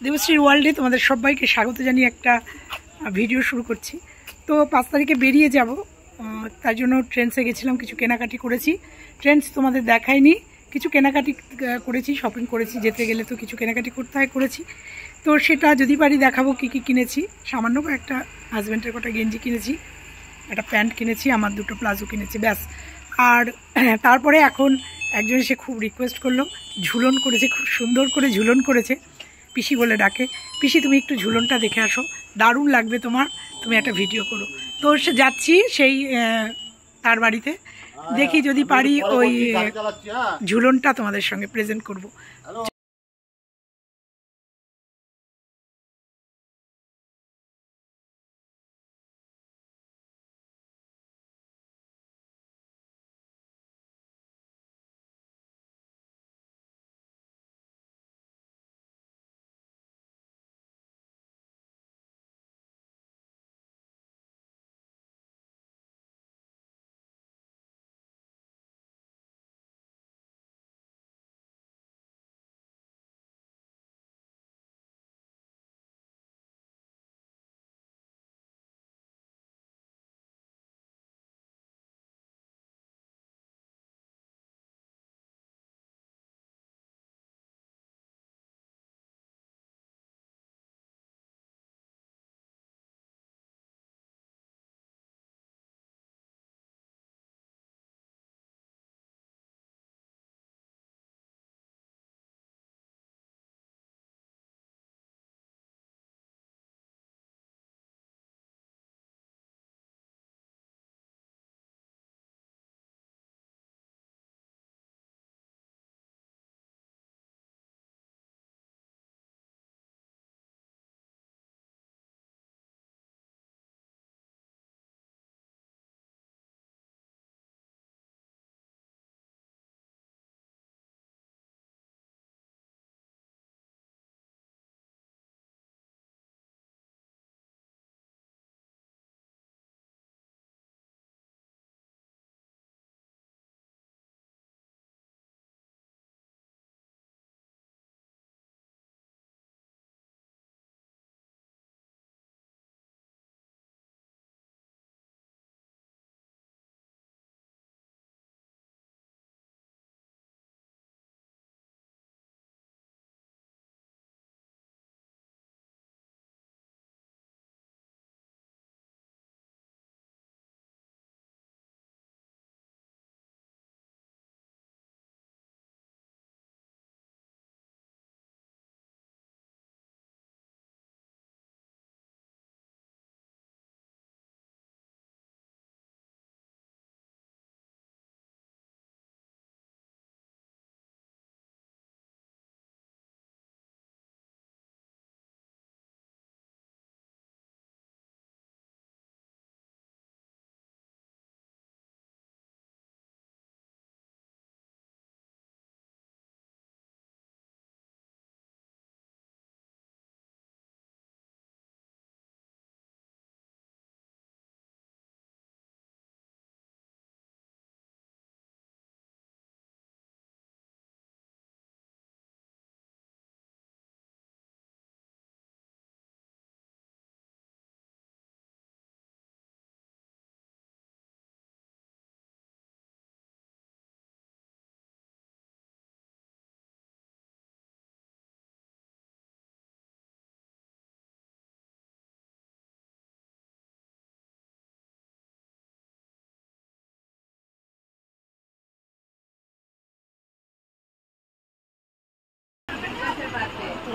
দেবশ্রীর ওয়ার্ল্ডে তোমাদের সবাইকে স্বাগত জানিয়ে একটা ভিডিও শুরু করছি। তো 5 তারিখে বেরিয়ে যাব, তার জন্য ট্রেন্ডসে গেছিলাম, কিছু কেনাকাটি করেছি। ট্রেন্ডস তোমাদের দেখাইনি, কিছু কেনাকাটি করেছি, শপিং করেছি। যেতে গেলে তো কিছু কেনাকাটি করতে হয়, করেছি। তো সেটা যদি পারি দেখাবো কী কী কিনেছি। সামান্য একটা হাজব্যান্ডের কটা গেঞ্জি কিনেছি, একটা প্যান্ট কিনেছি, আমার 2টো প্লাজো কিনেছি, ব্যাস। আর তারপরে এখন একজন এসে খুব রিকোয়েস্ট করলো, ঝুলন করেছে, খুব সুন্দর করে ঝুলন করেছে। পিসি বলে ডাকে, পিসি তুমি একটু ঝুলনটা দেখে আসো, দারুণ লাগবে তোমার, তুমি একটা ভিডিও করো। তো সে যাচ্ছি সেই তার বাড়িতে, দেখি যদি পারি ওই ঝুলনটা তোমাদের সঙ্গে প্রেজেন্ট করব।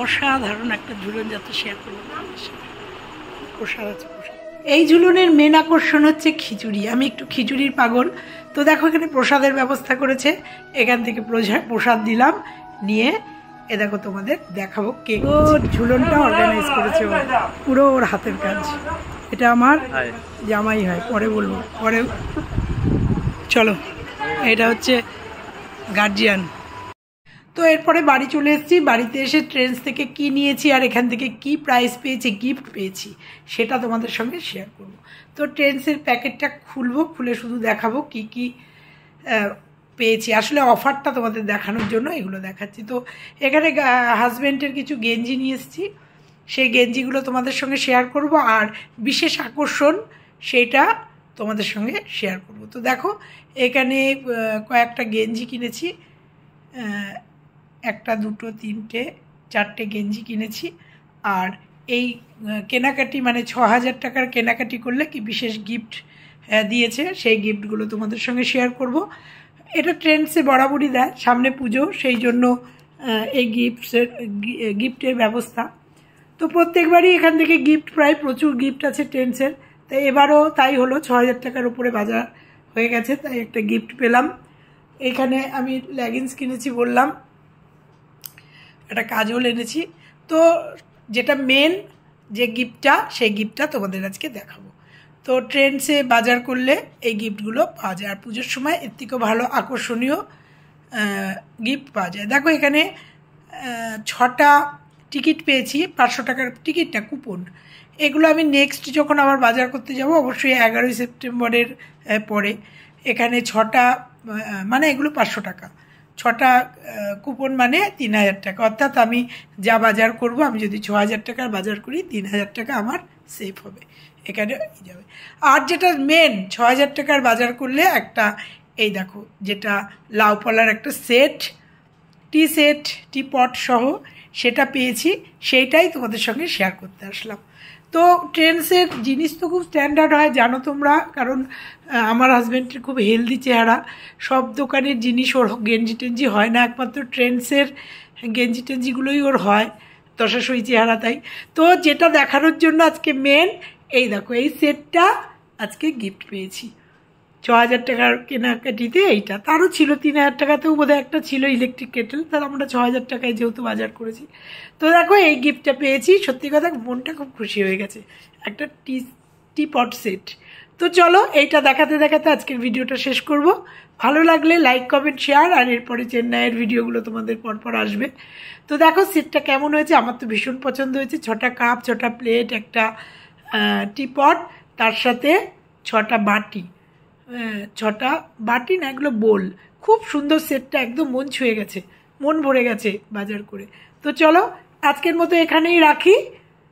অসাধারণ একটা ঝুলন যাতে শেয়ার করবো, প্রসাদ আছে। এই ঝুলনের মেন আকর্ষণ হচ্ছে খিচুড়ি। আমি একটু খিচুড়ির পাগল। তো দেখো এখানে প্রসাদের ব্যবস্থা করেছে, এখান থেকে প্রসাদ দিলাম, নিয়ে এ দেখো তোমাদের দেখাবো কে ঝুলনটা অর্গানাইজ করেছে, পুরো ওর হাতের কাজ। এটা আমার জামাই হয়, পরে বলবো, পরে। চলো, এটা হচ্ছে গার্জিয়ান। তো এরপরে বাড়ি চলে এসেছি। বাড়িতে এসে ট্রেন্ডস থেকে কি নিয়েছি আর এখান থেকে কি প্রাইস পেয়েছি, গিফট পেয়েছি, সেটা তোমাদের সঙ্গে শেয়ার করব। তো ট্রেন্ডসের প্যাকেটটা খুলবো, খুলে শুধু দেখাবো কি কি পেয়েছি। আসলে অফারটা তোমাদের দেখানোর জন্য এগুলো দেখাচ্ছি। তো এখানে হাজব্যান্ডের কিছু গেঞ্জি নিয়ে এসেছি, সেই গেঞ্জিগুলো তোমাদের সঙ্গে শেয়ার করব, আর বিশেষ আকর্ষণ সেইটা তোমাদের সঙ্গে শেয়ার করব। তো দেখো এখানে কয়েকটা গেঞ্জি কিনেছি, একটা দুটো তিনটে চারটে গেঞ্জি কিনেছি। আর এই কেনাকাটি মানে ৬,০০০ টাকার কেনাকাটি করলে কি বিশেষ গিফট দিয়েছে, সেই গিফটগুলো তোমাদের সঙ্গে শেয়ার করব। এটা ট্রেন্ডসে বরাবরই দেয়, সামনে পুজো, সেই জন্য এই গিফটের ব্যবস্থা। তো প্রত্যেকবারই এখান থেকে গিফট প্রায় প্রচুর গিফট আছে ট্রেন্ডসের, তাই এবারও তাই হলো। ৬,০০০ টাকার উপরে বাজার হয়ে গেছে, তাই একটা গিফট পেলাম। এখানে আমি লেগিংস কিনেছি বললাম, একটা কাজল এনেছি। তো যেটা মেন যে গিফটটা, সেই গিফটটা তোমাদের আজকে দেখাবো। তো ট্রেন্ডসে বাজার করলে এই গিফটগুলো পাওয়া যায়, আর পুজোর সময় এর থেকেও ভালো আকর্ষণীয় গিফট পাওয়া যায়। দেখো এখানে 6টা টিকিট পেয়েছি, 500 টাকার টিকিট না, কুপন। এগুলো আমি নেক্সট যখন আবার বাজার করতে যাব, অবশ্যই 11ই সেপ্টেম্বরের পরে, এখানে 6টা মানে এগুলো 500 টাকা, 6টা কুপন মানে 3,০০০ টাকা। অর্থাৎ আমি যা বাজার করব, আমি যদি 6,০০০ টাকার বাজার করি, 3,০০০ টাকা আমার সেভ হবে, এখানে যাবে। আর যেটা মেন, 6,০০০ টাকার বাজার করলে একটা এই দেখো, যেটা লাউ পালার একটা সেট, টি পট সহ, সেটা পেয়েছি, সেইটাই তোমাদের সঙ্গে শেয়ার করতে আসলাম। তো ট্রেন্ডসের জিনিস তো খুব স্ট্যান্ডার্ড হয়, জানো তোমরা, কারণ আমার হাজব্যান্ডের খুব হেলদি চেহারা, সব দোকানের জিনিস ওর গেঞ্জি টেঞ্জি হয় না, একমাত্র ট্রেন্ডসের গেঞ্জি টেঞ্জিগুলোই ওর হয়, দশাশই চেহারা। তাই তো যেটা দেখানোর জন্য আজকে মেন, এই দেখো এই সেটটা আজকে গিফট পেয়েছি ৬,০০০ টাকার কেনাকাটিতে। এইটা তারও ছিল 3,০০০ টাকাতেও বোধহয় একটা ছিল ইলেকট্রিক কেটেল, তার আমরা ৬,০০০ টাকায় যেহেতু বাজার করেছি। তো দেখো এই গিফটটা পেয়েছি, সত্যি কথা মনটা খুব খুশি হয়ে গেছে, একটা টি পট সেট। তো চলো এইটা দেখাতে দেখাতে আজকের ভিডিওটা শেষ করব। ভালো লাগলে লাইক কমেন্ট শেয়ার, আর এরপরে চেন্নাইয়ের ভিডিওগুলো তোমাদের পরপর আসবে। তো দেখো সেটটা কেমন হয়েছে, আমার তো ভীষণ পছন্দ হয়েছে। 6টা কাপ, 6টা প্লেট, একটা টিপট, তার সাথে 6টা বাটি, 6টা বাটি না, এগুলো বোল। খুব সুন্দর সেটটা, একদম মন ছুঁয়ে গেছে, মন ভরে গেছে বাজার করে। তো চলো আজকের মতো এখানেই রাখি।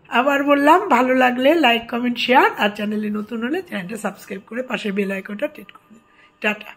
আবার বললাম, ভালো লাগলে লাইক কমেন্ট শেয়ার, আর চ্যানেলে নতুন হলে চ্যানেলটা সাবস্ক্রাইব করে পাশের বেল আইকনটা টেট করে দিন। টাটা।